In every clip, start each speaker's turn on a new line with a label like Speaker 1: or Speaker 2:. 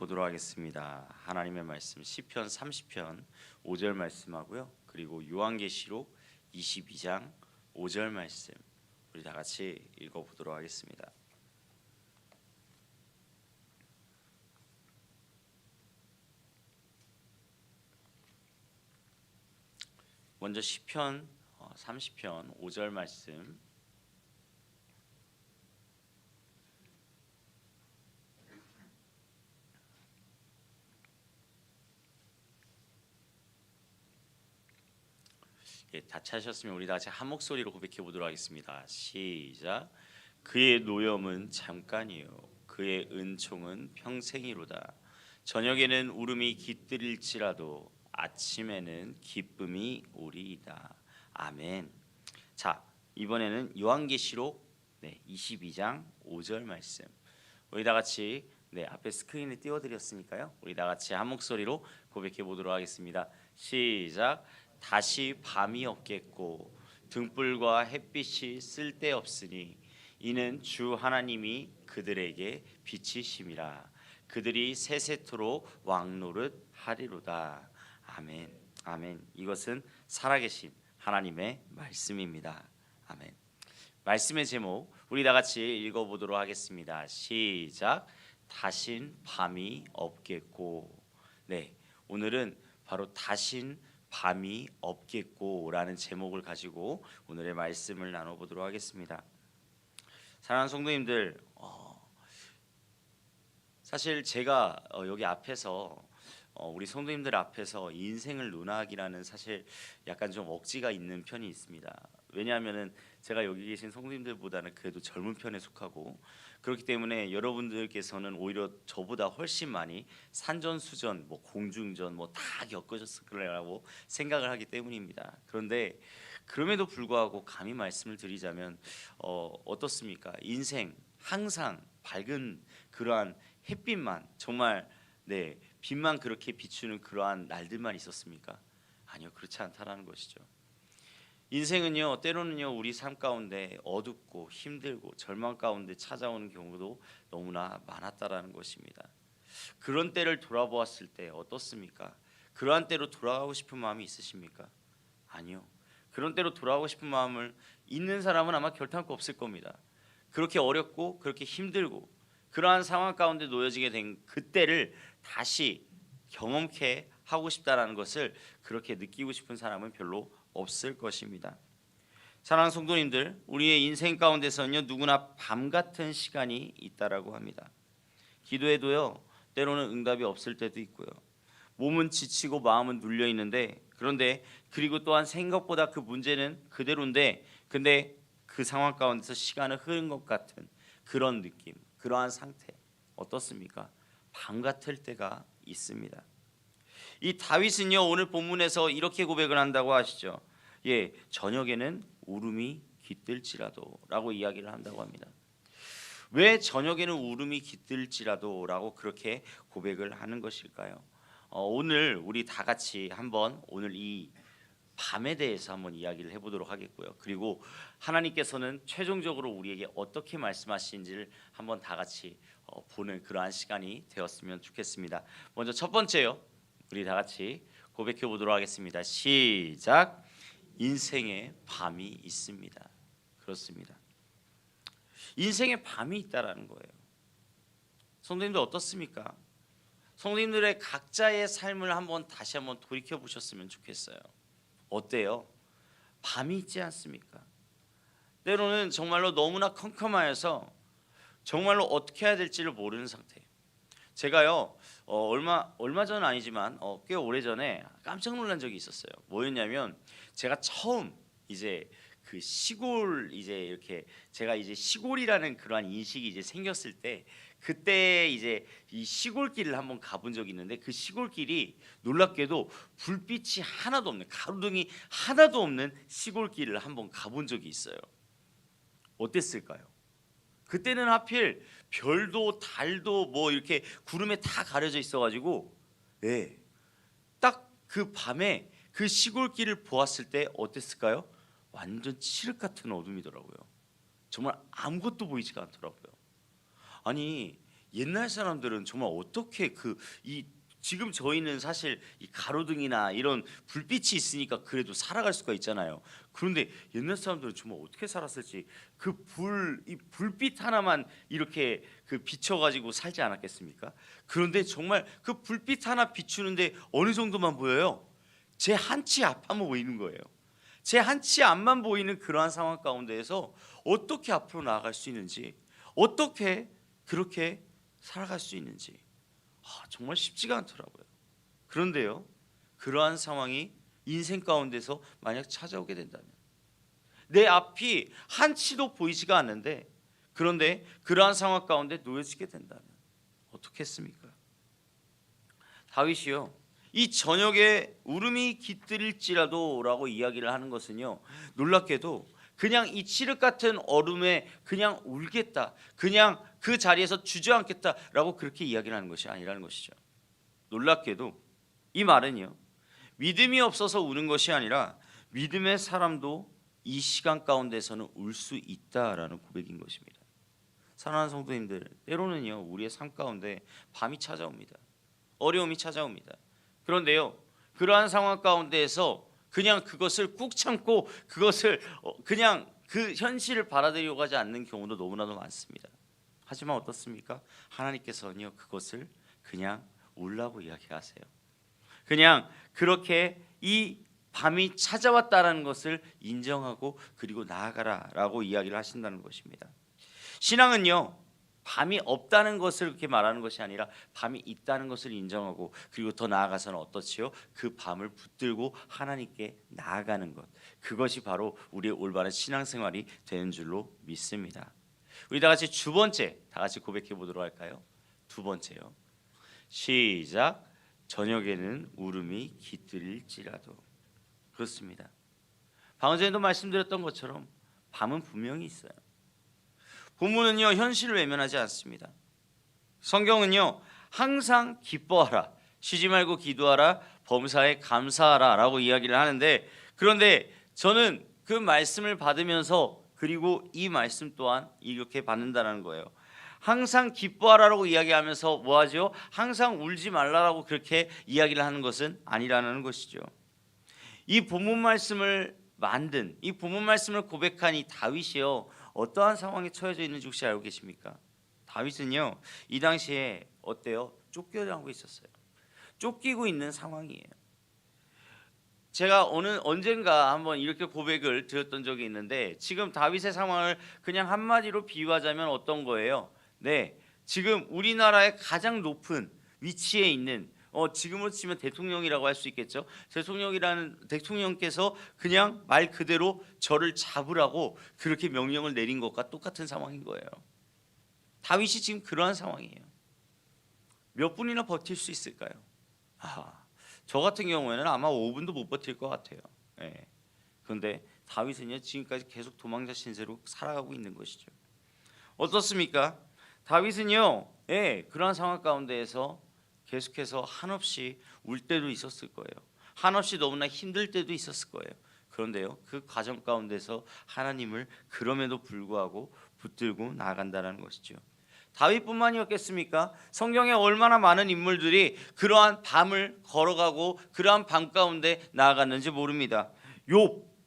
Speaker 1: 보도록 하겠습니다. 하나님의 말씀 시편 30편 5절 말씀하고요. 그리고 요한계시록 22장 5절 말씀 우리 다 같이 읽어 보도록 하겠습니다. 먼저 시편 30편 5절 말씀 다 찾으셨으면 우리 다 같이 한 목소리로 고백해 보도록 하겠습니다. 시작. 그의 노염은 잠깐이요 그의 은총은 평생이로다. 저녁에는 울음이 깃들일지라도 아침에는 기쁨이 오리이다. 아멘. 자, 이번에는 요한계시록 22장 5절 말씀 우리 다 같이 앞에 스크린에 띄워드렸으니까요. 우리 다 같이 한 목소리로 고백해 보도록 하겠습니다. 시작. 다시 밤이 없겠고 등불과 햇빛이 쓸데없으니 이는 주 하나님이 그들에게 빛이심이라. 그들이 세세토록 왕노릇 하리로다. 아멘. 아멘. 이것은 살아계신 하나님의 말씀입니다. 아멘. 말씀의 제목 우리 다 같이 읽어보도록 하겠습니다. 시작. 다신 밤이 없겠고. 오늘은 바로 다신 밤이 없겠고라는 제목을 가지고 오늘의 말씀을 나눠보도록 하겠습니다. 사랑하는 성도님들, 사실 제가 여기 앞에서 우리 성도님들 앞에서 인생을 논하기라는 사실 약간 좀 억지가 있는 편이 있습니다. 왜냐하면은 제가 여기 계신 성도님들보다는 그래도 젊은 편에 속하고 그렇기 때문에 여러분들께서는 오히려 저보다 훨씬 많이 산전수전, 공중전 다 겪으셨을 거라고 생각을 하기 때문입니다. 그런데 그럼에도 불구하고 감히 말씀을 드리자면 어떻습니까? 인생 항상 밝은 그러한 햇빛만 정말 빛만 그렇게 비추는 그러한 날들만 있었습니까? 아니요, 그렇지 않다라는 것이죠. 인생은요, 때로는요 우리 삶 가운데 어둡고 힘들고 절망 가운데 찾아오는 경우도 너무나 많았다라는 것입니다. 그런 때를 돌아보았을 때 어떻습니까? 그러한 때로 돌아가고 싶은 마음이 있으십니까? 아니요. 그런 때로 돌아가고 싶은 마음을 있는 사람은 아마 결탄코 없을 겁니다. 그렇게 어렵고 그렇게 힘들고 그러한 상황 가운데 놓여지게 된 그때를 다시 경험케 하고 싶다라는 것을 그렇게 느끼고 싶은 사람은 별로 없을 것입니다. 사랑하는 성도님들, 우리의 인생 가운데서는요 누구나 밤 같은 시간이 있다라고 합니다. 기도해도요 때로는 응답이 없을 때도 있고요. 몸은 지치고 마음은 눌려 있는데 그리고 또한 생각보다 그 문제는 그대로인데 근데 그 상황 가운데서 시간은 흐른 것 같은 그런 느낌, 그러한 상태 어떻습니까? 밤 같을 때가 있습니다. 이 다윗은요 오늘 본문에서 이렇게 고백을 한다고 하시죠. 저녁에는 울음이 깃들지라도 라고 이야기를 한다고 합니다. 왜 저녁에는 울음이 깃들지라도 라고 그렇게 고백을 하는 것일까요? 오늘 우리 다 같이 한번 오늘 이 밤에 대해서 한번 이야기를 해보도록 하겠고요. 그리고 하나님께서는 최종적으로 우리에게 어떻게 말씀하시는지를 한번 다 같이 보는 그러한 시간이 되었으면 좋겠습니다. 먼저 첫 번째요. 우리 다 같이 고백해 보도록 하겠습니다. 시작. 인생에 밤이 있습니다. 그렇습니다. 인생에 밤이 있다라는 거예요. 성도님들 어떻습니까? 성도님들의 각자의 삶을 다시 한번 돌이켜 보셨으면 좋겠어요. 어때요? 밤이 있지 않습니까? 때로는 정말로 너무나 컴컴하여서 정말로 어떻게 해야 될지를 모르는 상태. 제가요 얼마 전 아니지만 꽤 오래 전에 깜짝 놀란 적이 있었어요. 뭐였냐면 제가 처음 이제 그 시골 이렇게 제가 시골이라는 그러한 인식이 생겼을 때 그때 이 시골길을 한번 가본 적이 있는데 그 시골길이 놀랍게도 불빛이 하나도 없는 가로등이 하나도 없는 시골길을 한번 가본 적이 있어요. 어땠을까요? 그때는 하필 별도 달도 이렇게 구름에 다 가려져 있어가지고 딱 그 밤에 그 시골길을 보았을 때 어땠을까요? 완전 칠흑 같은 어둠이더라고요. 정말 아무것도 보이지가 않더라고요. 아니 옛날 사람들은 정말 어떻게 이 지금 저희는 사실 이 가로등이나 이런 불빛이 있으니까 그래도 살아갈 수가 있잖아요. 그런데 옛날 사람들은 정말 어떻게 살았을지 이 불빛 하나만 이렇게 비춰 가지고 살지 않았겠습니까? 그런데 정말 그 불빛 하나 비추는데 어느 정도만 보여요? 제 한 치 앞만 보이는 거예요. 제 한 치 앞만 보이는 그러한 상황 가운데에서 어떻게 앞으로 나아갈 수 있는지, 어떻게 그렇게 살아갈 수 있는지 정말 쉽지가 않더라고요. 그런데요, 그러한 상황이 인생 가운데서 만약 찾아오게 된다면, 내 앞이 한 치도 보이지가 않는데, 그런데 그러한 상황 가운데 놓여지게 된다면 어떻게 했습니까? 다윗이요, 이 저녁에 울음이 깃들일지라도라고 이야기를 하는 것은요, 놀랍게도 그냥 이 칠흑 같은 얼음에 그냥 울겠다, 그냥 그 자리에서 주저앉겠다라고 그렇게 이야기를 하는 것이 아니라는 것이죠. 놀랍게도 이 말은요, 믿음이 없어서 우는 것이 아니라 믿음의 사람도 이 시간 가운데서는 울 수 있다라는 고백인 것입니다. 사랑하는 성도님들, 때로는요, 우리의 삶 가운데 밤이 찾아옵니다. 어려움이 찾아옵니다. 그런데요, 그러한 상황 가운데에서 그냥 그것을 꾹 참고 그것을 그냥 그 현실을 받아들이려고 하지 않는 경우도 너무나도 많습니다. 하지만 어떻습니까? 하나님께서는요, 그것을 그냥 울라고 이야기하세요. 그냥 그렇게 이 밤이 찾아왔다라는 것을 인정하고 그리고 나아가라라고 이야기를 하신다는 것입니다. 신앙은요, 밤이 없다는 것을 그렇게 말하는 것이 아니라 밤이 있다는 것을 인정하고 그리고 더 나아가서는 어떻지요? 그 밤을 붙들고 하나님께 나아가는 것, 그것이 바로 우리의 올바른 신앙생활이 되는 줄로 믿습니다. 우리 다 같이 두 번째, 다 같이 고백해 보도록 할까요? 두 번째요. 시작. 저녁에는 울음이 깃들일지라도. 그렇습니다. 방금 전에도 말씀드렸던 것처럼 밤은 분명히 있어요. 본문은요, 현실을 외면하지 않습니다. 성경은요, 항상 기뻐하라, 쉬지 말고 기도하라, 범사에 감사하라 라고 이야기를 하는데, 그런데 저는 그 말씀을 받으면서 그리고 이 말씀 또한 이렇게 받는다는 거예요. 항상 기뻐하라라고 이야기하면서 뭐하죠? 항상 울지 말라라고 그렇게 이야기를 하는 것은 아니라는 것이죠. 이 본문 말씀을 만든, 이 본문 말씀을 고백한 이 다윗이요, 어떠한 상황에 처해져 있는지 혹시 알고 계십니까? 다윗은요, 이 당시에 어때요? 쫓겨나고 있었어요. 쫓기고 있는 상황이에요. 제가 언젠가 한번 이렇게 고백을 드렸던 적이 있는데, 지금 다윗의 상황을 그냥 한마디로 비유하자면 어떤 거예요? 네, 지금 우리나라의 가장 높은 위치에 있는 지금으로 치면 대통령이라고 할 수 있겠죠. 대통령께서 그냥 말 그대로 저를 잡으라고 그렇게 명령을 내린 것과 똑같은 상황인 거예요. 다윗이 지금 그러한 상황이에요. 몇 분이나 버틸 수 있을까요? 저 같은 경우에는 아마 5분도 못 버틸 것 같아요. 예. 그런데 다윗은요, 지금까지 계속 도망자 신세로 살아가고 있는 것이죠. 어떻습니까? 다윗은요, 그러한 상황 가운데에서 계속해서 한없이 울 때도 있었을 거예요. 한없이 너무나 힘들 때도 있었을 거예요. 그런데요, 그 과정 가운데서 하나님을 그럼에도 불구하고 붙들고 나아간다는 것이죠. 다윗뿐만이었겠습니까? 성경에 얼마나 많은 인물들이 그러한 밤을 걸어가고 그러한 밤 가운데 나아갔는지 모릅니다.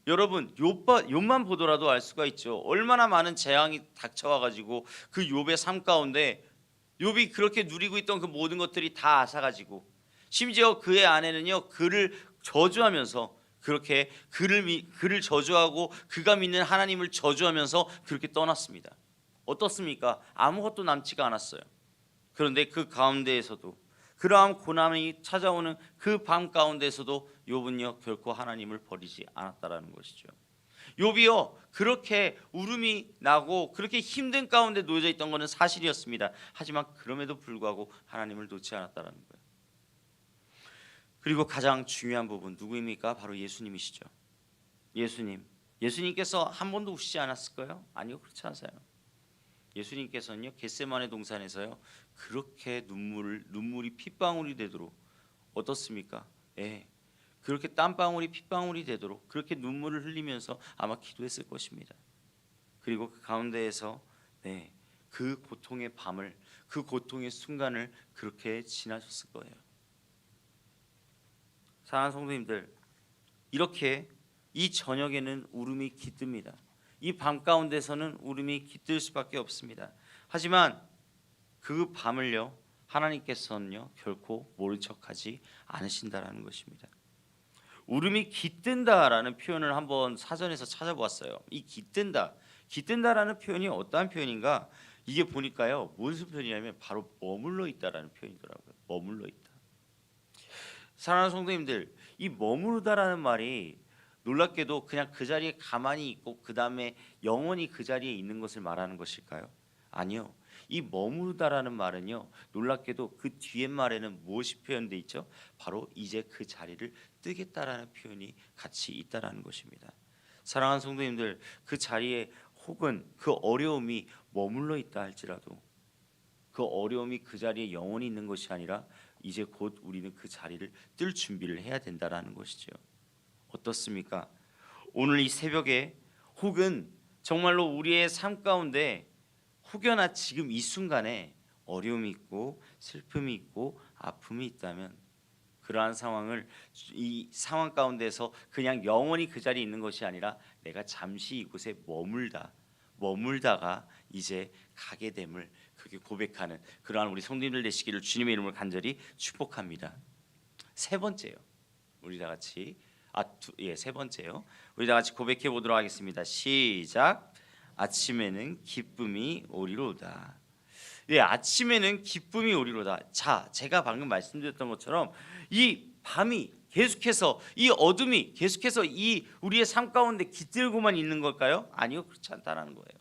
Speaker 1: 여러분, 욥만 보더라도 알 수가 있죠. 얼마나 많은 재앙이 닥쳐와가지고 그 욥의 삶 가운데 욥이 그렇게 누리고 있던 그 모든 것들이 다 앗아가지고, 심지어 그의 아내는요, 그를 저주하면서 그렇게 그를 저주하고 그가 믿는 하나님을 저주하면서 그렇게 떠났습니다. 어떻습니까? 아무것도 남지가 않았어요. 그런데 그 가운데에서도, 그러한 고난이 찾아오는 그 밤 가운데에서도 욥은요, 결코 하나님을 버리지 않았다라는 것이죠. 욥이요, 그렇게 울음이 나고 그렇게 힘든 가운데 놓여져 있던 것은 사실이었습니다. 하지만 그럼에도 불구하고 하나님을 놓지 않았다라는 거예요. 그리고 가장 중요한 부분, 누구입니까? 바로 예수님이시죠. 예수님께서 한 번도 우시지 않았을까요? 아니요, 그렇지 않아요. 예수님께서는요, 겟세마네 동산에서요, 그렇게 눈물이 핏방울이 되도록, 어떻습니까? 그렇게 땀방울이 핏방울이 되도록 그렇게 눈물을 흘리면서 아마 기도했을 것입니다. 그리고 그 가운데에서 그 고통의 밤을, 그 고통의 순간을 그렇게 지나셨을 거예요. 사랑하는 성도님들, 이렇게 이 저녁에는 울음이 깃듭니다. 이 밤 가운데서는 울음이 깃들 수밖에 없습니다. 하지만 그 밤을요, 하나님께서는요 결코 모른 척하지 않으신다라는 것입니다. 울음이 깃든다라는 표현을 한번 사전에서 찾아보았어요. 이 깃든다라는 표현이 어떠한 표현인가? 이게 보니까요 무슨 표현이냐면 바로 머물러 있다라는 표현이더라고요. 머물러 있다. 사랑하는 성도님들, 이 머무르다라는 말이 놀랍게도 그냥 그 자리에 가만히 있고 그 다음에 영원히 그 자리에 있는 것을 말하는 것일까요? 아니요. 이 머무르다라는 말은요, 놀랍게도 그 뒤에 말에는 무엇이 표현되어 있죠? 바로 이제 그 자리를 뜨겠다라는 표현이 같이 있다라는 것입니다. 사랑하는 성도님들, 그 자리에 혹은 그 어려움이 머물러 있다 할지라도 그 어려움이 그 자리에 영원히 있는 것이 아니라 이제 곧 우리는 그 자리를 뜰 준비를 해야 된다라는 것이죠. 어떻습니까? 오늘 이 새벽에 혹은 정말로 우리의 삶 가운데 혹여나 지금 이 순간에 어려움이 있고 슬픔이 있고 아픔이 있다면 그러한 상황을 이 상황 가운데서 그냥 영원히 그 자리에 있는 것이 아니라 내가 잠시 이곳에 머물다가 이제 가게 됨을 그렇게 고백하는 그러한 우리 성도님들 되시기를 주님의 이름으로 간절히 축복합니다. 세 번째요. 우리 다 같이 세 번째요. 우리 다 같이 고백해 보도록 하겠습니다. 시작. 아침에는 기쁨이 오리로다. 예, 아침에는 기쁨이 오리로다. 자, 제가 방금 말씀드렸던 것처럼 이 밤이 계속해서 이 어둠이 계속해서 이 우리의 삶 가운데 깃들고만 있는 걸까요? 아니요, 그렇지 않다라는 거예요.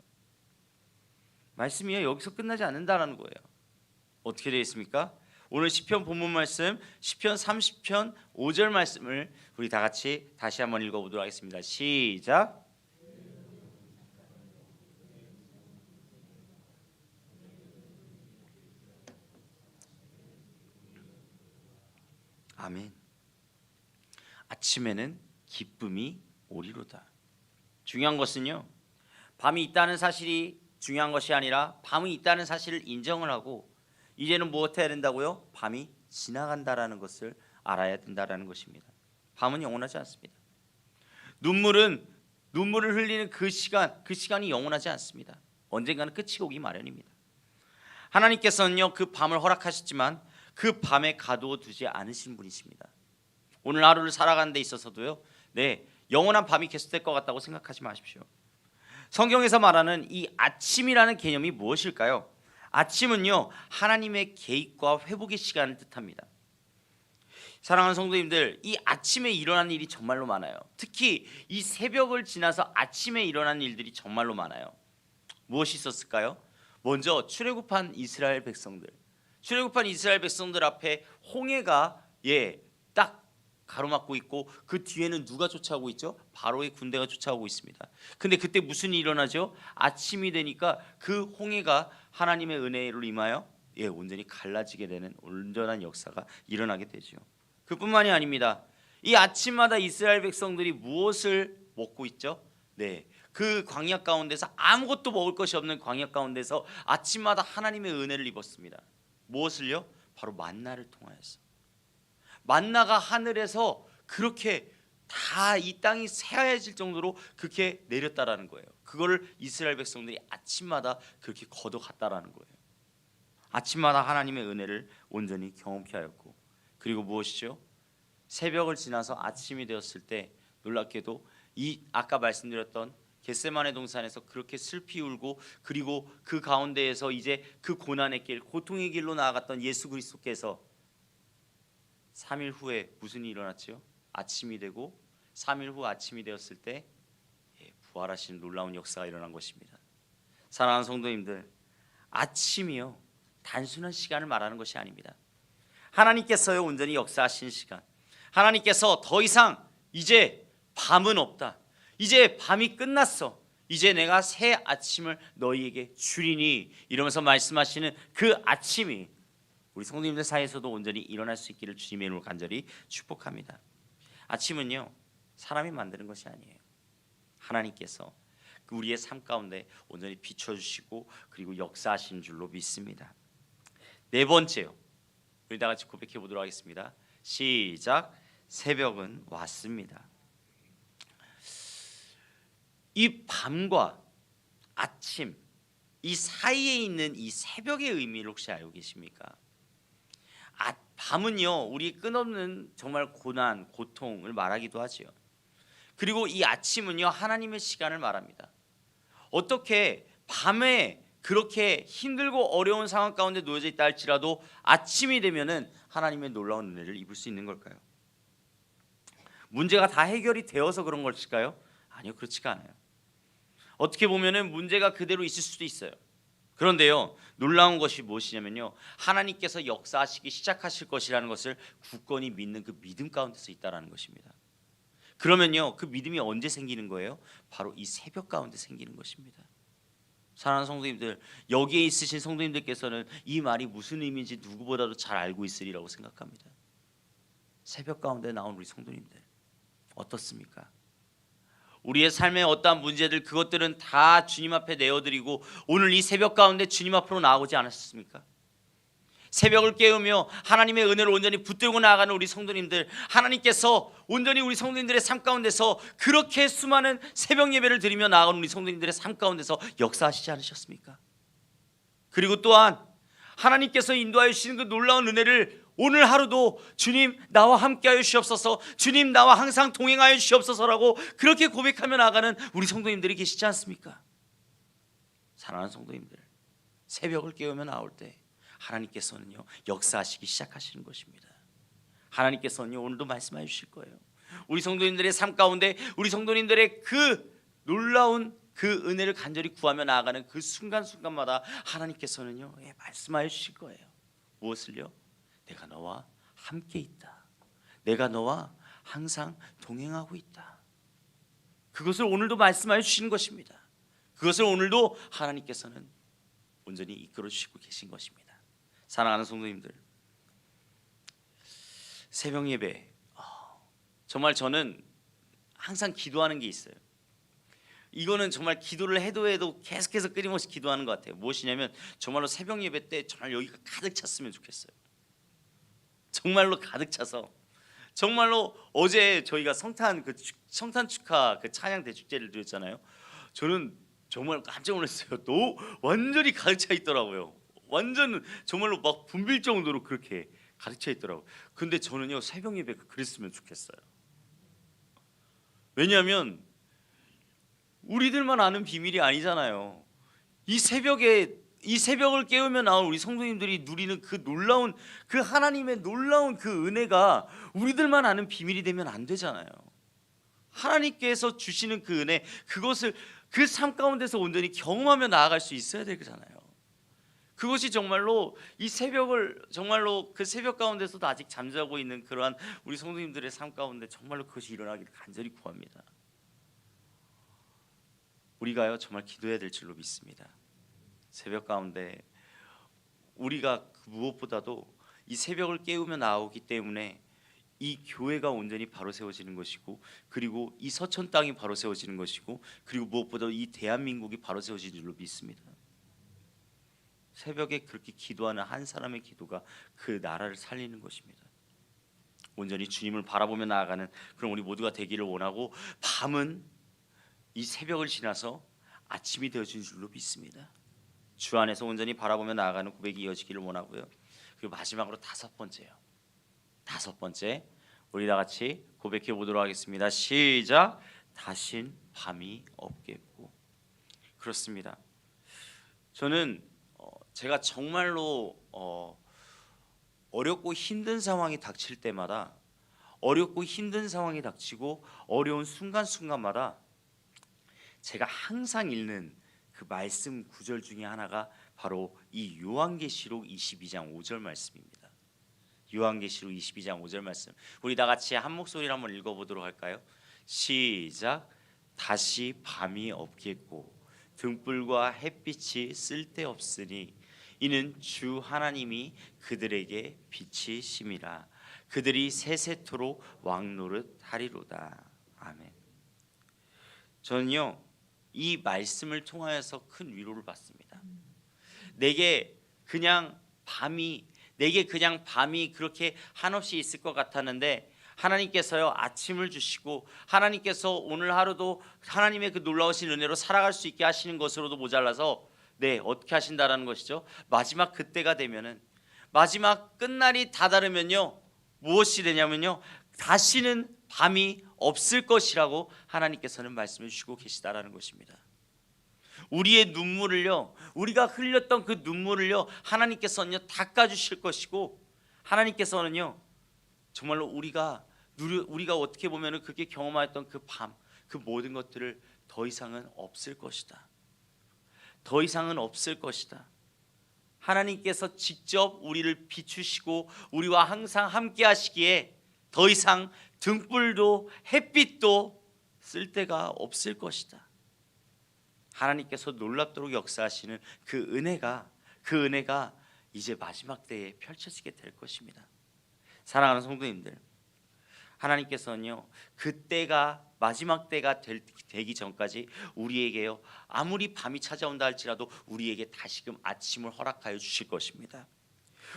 Speaker 1: 말씀이요 여기서 끝나지 않는다라는 거예요. 어떻게 되어 있습니까? 오늘 시편 본문 말씀 시편 30편 5절 말씀을 우리 다 같이 다시 한번 읽어보도록 하겠습니다. 시작. 아멘. 아침에는 기쁨이 오리로다. 중요한 것은요, 밤이 있다는 사실이 중요한 것이 아니라 밤이 있다는 사실을 인정을 하고 이제는 무엇 해야 된다고요? 밤이 지나간다라는 것을 알아야 된다라는 것입니다. 밤은 영원하지 않습니다. 눈물을 흘리는 그 시간이 영원하지 않습니다. 언젠가는 끝이 오기 마련입니다. 하나님께서는요 그 밤을 허락하셨지만 그 밤에 가두어 두지 않으신 분이십니다. 오늘 하루를 살아가는 데 있어서도요, 영원한 밤이 계속될 것 같다고 생각하지 마십시오. 성경에서 말하는 이 아침이라는 개념이 무엇일까요? 아침은요 하나님의 개입과 회복의 시간을 뜻합니다. 사랑하는 성도님들, 이 아침에 일어난 일이 정말로 많아요. 특히 이 새벽을 지나서 아침에 일어난 일들이 정말로 많아요. 무엇이 있었을까요? 먼저 출애굽한 이스라엘 백성들 앞에 홍해가 딱 가로막고 있고 그 뒤에는 누가 쫓아오고 있죠? 바로의 군대가 쫓아오고 있습니다. 근데 그때 무슨 일이 일어나죠? 아침이 되니까 그 홍해가 하나님의 은혜로 임하여 온전히 갈라지게 되는 온전한 역사가 일어나게 되죠. 그뿐만이 아닙니다. 이 아침마다 이스라엘 백성들이 무엇을 먹고 있죠? 그 광야 가운데서 아무것도 먹을 것이 없는 광야 가운데서 아침마다 하나님의 은혜를 입었습니다. 무엇을요? 바로 만나를 통하여서. 만나가 하늘에서 그렇게 다 이 땅이 새하얘질 정도로 그렇게 내렸다라는 거예요. 그거를 이스라엘 백성들이 아침마다 그렇게 거둬갔다라는 거예요. 아침마다 하나님의 은혜를 온전히 경험케 하였고, 그리고 무엇이죠? 새벽을 지나서 아침이 되었을 때 놀랍게도 이 아까 말씀드렸던 겟세마네 동산에서 그렇게 슬피 울고 그리고 그 가운데에서 이제 그 고난의 길, 고통의 길로 나아갔던 예수 그리스도께서 3일 후에 무슨 일이 일어났죠? 아침이 되고 3일 후 아침이 되었을 때 부활하시는 놀라운 역사가 일어난 것입니다. 사랑하는 성도님들, 아침이요 단순한 시간을 말하는 것이 아닙니다. 하나님께서요 온전히 역사하신 시간, 하나님께서 더 이상 이제 밤은 없다, 이제 밤이 끝났어, 이제 내가 새 아침을 너희에게 주리니 이러면서 말씀하시는 그 아침이 우리 성도님들 사이에서도 온전히 일어날 수 있기를 주님의 이름으로 간절히 축복합니다. 아침은요 사람이 만드는 것이 아니에요. 하나님께서 우리의 삶 가운데 온전히 비춰주시고 그리고 역사하신 줄로 믿습니다. 네 번째요. 우리 다 같이 고백해 보도록 하겠습니다. 시작. 새벽은 왔습니다. 이 밤과 아침, 이 사이에 있는 이 새벽의 의미를 혹시 알고 계십니까? 밤은요, 우리 끝없는 정말 고난, 고통을 말하기도 하지요. 그리고 이 아침은요, 하나님의 시간을 말합니다. 어떻게 밤에 그렇게 힘들고 어려운 상황 가운데 놓여져 있다 할지라도 아침이 되면은 하나님의 놀라운 은혜를 입을 수 있는 걸까요? 문제가 다 해결이 되어서 그런 것일까요? 아니요, 그렇지가 않아요. 어떻게 보면은 문제가 그대로 있을 수도 있어요. 그런데요, 놀라운 것이 무엇이냐면요, 하나님께서 역사하시기 시작하실 것이라는 것을 굳건히 믿는 그 믿음 가운데서 있다라는 것입니다. 그러면요, 그 믿음이 언제 생기는 거예요? 바로 이 새벽 가운데 생기는 것입니다. 사랑하는 성도님들, 여기에 있으신 성도님들께서는 이 말이 무슨 의미인지 누구보다도 잘 알고 있으리라고 생각합니다. 새벽 가운데 나온 우리 성도님들 어떻습니까? 우리의 삶의 어떠한 문제들, 그것들은 다 주님 앞에 내어드리고 오늘 이 새벽 가운데 주님 앞으로 나아오지 않았습니까? 새벽을 깨우며 하나님의 은혜를 온전히 붙들고 나아가는 우리 성도님들, 하나님께서 온전히 우리 성도님들의 삶 가운데서 그렇게 수많은 새벽 예배를 드리며 나아가는 우리 성도님들의 삶 가운데서 역사하시지 않으셨습니까? 그리고 또한 하나님께서 인도하여 주시는 그 놀라운 은혜를 오늘 하루도 주님 나와 함께하여 주시옵소서, 주님 나와 항상 동행하여 주시옵소서라고 그렇게 고백하며 나아가는 우리 성도님들이 계시지 않습니까? 사랑하는 성도님들, 새벽을 깨우며 나올 때 하나님께서는요, 역사하시기 시작하시는 것입니다. 하나님께서는요, 오늘도 말씀해 주실 거예요. 우리 성도님들의 삶 가운데 우리 성도님들의 그 놀라운 그 은혜를 간절히 구하며 나아가는 그 순간순간마다 하나님께서는요, 말씀하여 주실 거예요. 무엇을요? 내가 너와 함께 있다. 내가 너와 항상 동행하고 있다. 그것을 오늘도 말씀하여 주시는 것입니다. 그것을 오늘도 하나님께서는 온전히 이끌어 주시고 계신 것입니다. 사랑하는 성도님들, 새벽 예배, 정말 저는 항상 기도하는 게 있어요. 이거는 정말 기도를 해도 계속해서 끊임없이 기도하는 것 같아요. 무엇이냐면 정말로 새벽 예배 때 정말 여기가 가득 찼으면 좋겠어요. 정말로 가득 차서, 정말로 어제 저희가 성탄 축하 그 찬양 대축제를 드렸잖아요. 저는 정말 깜짝 놀랐어요. 또 완전히 가득 차 있더라고요. 완전 정말로 막 붐빌 정도로 그렇게 가득 차 있더라고요. 근데 저는요, 새벽 예배가 그랬으면 좋겠어요. 왜냐하면 우리들만 아는 비밀이 아니잖아요. 이 새벽을 깨우며 나온 우리 성도님들이 누리는 그 놀라운, 그 하나님의 놀라운 그 은혜가 우리들만 아는 비밀이 되면 안 되잖아요. 하나님께서 주시는 그 은혜, 그것을 그 삶 가운데서 온전히 경험하며 나아갈 수 있어야 되잖아요. 그것이 정말로 이 새벽을, 정말로 그 새벽 가운데서도 아직 잠자고 있는 그러한 우리 성도님들의 삶 가운데 정말로 그것이 일어나기를 간절히 구합니다. 우리가요, 정말 기도해야 될 줄로 믿습니다. 새벽 가운데 우리가 무엇보다도 이 새벽을 깨우며 나오기 때문에 이 교회가 온전히 바로 세워지는 것이고, 그리고 이 서천 땅이 바로 세워지는 것이고, 그리고 무엇보다 이 대한민국이 바로 세워지는 줄로 믿습니다. 새벽에 그렇게 기도하는 한 사람의 기도가 그 나라를 살리는 것입니다. 온전히 주님을 바라보며 나아가는 그런 우리 모두가 되기를 원하고, 밤은 이 새벽을 지나서 아침이 되어진 줄로 믿습니다. 주 안에서 온전히 바라보며 나아가는 고백이 이어지기를 원하고요. 그리고 마지막으로 다섯 번째, 우리 다 같이 고백해 보도록 하겠습니다. 시작. 다신 밤이 없겠고. 그렇습니다. 저는 제가 정말로 어렵고 힘든 상황이 닥칠 때마다, 어렵고 힘든 상황이 닥치고 어려운 순간순간마다 제가 항상 읽는 그 말씀 구절 중에 하나가 바로 이 요한계시록 22장 5절 말씀입니다. 요한계시록 22장 5절 말씀, 우리 다 같이 한 목소리로 한번 읽어보도록 할까요? 시작. 다시 밤이 없겠고 등불과 햇빛이 쓸데없으니 이는 주 하나님이 그들에게 빛이심이라. 그들이 세세토록 왕노릇 하리로다. 아멘. 저는요, 이 말씀을 통하여서 큰 위로를 받습니다. 내게 그냥 내게 그냥 밤이 그렇게 한없이 있을 것 같았는데 하나님께서요 아침을 주시고 하나님께서 오늘 하루도 하나님의 그 놀라우신 은혜로 살아갈 수 있게 하시는 것으로도 모자라서 어떻게 하신다라는 것이죠. 마지막 그때가 되면은 마지막 끝날이 다다르면요 무엇이 되냐면요 다시는 밤이 없을 것이라고 하나님께서는 말씀해 주시고 계시다라는 것입니다. 우리의 눈물을요 우리가 흘렸던 그 눈물을요 하나님께서는요 닦아주실 것이고 하나님께서는요 정말로 우리가 어떻게 보면은 그게 경험하였던 그 밤 그 모든 것들을 더 이상은 없을 것이다. 더 이상은 없을 것이다. 하나님께서 직접 우리를 비추시고 우리와 항상 함께 하시기에 더 이상 등불도 햇빛도 쓸 데가 없을 것이다. 하나님께서 놀랍도록 역사하시는 그 은혜가 이제 마지막 때에 펼쳐지게 될 것입니다. 사랑하는 성도님들, 하나님께서는요 그때가 마지막 때가 되기 전까지 우리에게요 아무리 밤이 찾아온다 할지라도 우리에게 다시금 아침을 허락하여 주실 것입니다.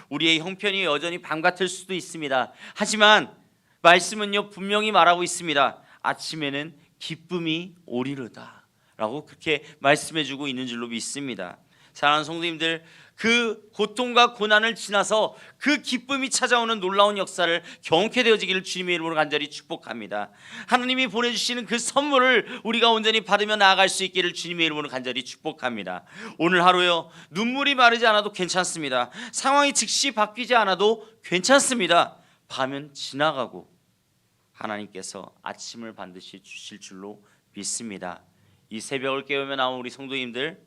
Speaker 1: 우리의 형편이 여전히 밤 같을 수도 있습니다. 하지만 말씀은요 분명히 말하고 있습니다. 아침에는 기쁨이 오리로다 라고 그렇게 말씀해주고 있는 줄로 믿습니다. 사랑하는 성도님들, 그 고통과 고난을 지나서 그 기쁨이 찾아오는 놀라운 역사를 경험케 되어지기를 주님의 이름으로 간절히 축복합니다. 하나님이 보내주시는 그 선물을 우리가 온전히 받으며 나아갈 수 있기를 주님의 이름으로 간절히 축복합니다. 오늘 하루요 눈물이 마르지 않아도 괜찮습니다. 상황이 즉시 바뀌지 않아도 괜찮습니다. 밤은 지나가고 하나님께서 아침을 반드시 주실 줄로 믿습니다. 이 새벽을 깨우며 나온 우리 성도님들,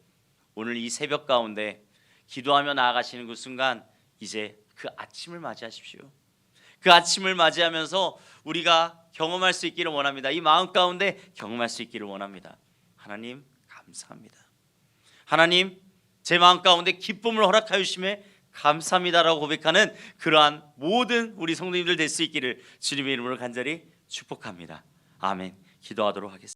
Speaker 1: 오늘 이 새벽 가운데 기도하며 나아가시는 그 순간 이제 그 아침을 맞이하십시오. 그 아침을 맞이하면서 우리가 경험할 수 있기를 원합니다. 이 마음 가운데 경험할 수 있기를 원합니다. 하나님 감사합니다. 하나님 제 마음 가운데 기쁨을 허락하여 주심에 감사합니다라고 고백하는 그러한 모든 우리 성도님들 될 수 있기를 주님의 이름으로 간절히 축복합니다. 아멘. 기도하도록 하겠습니다.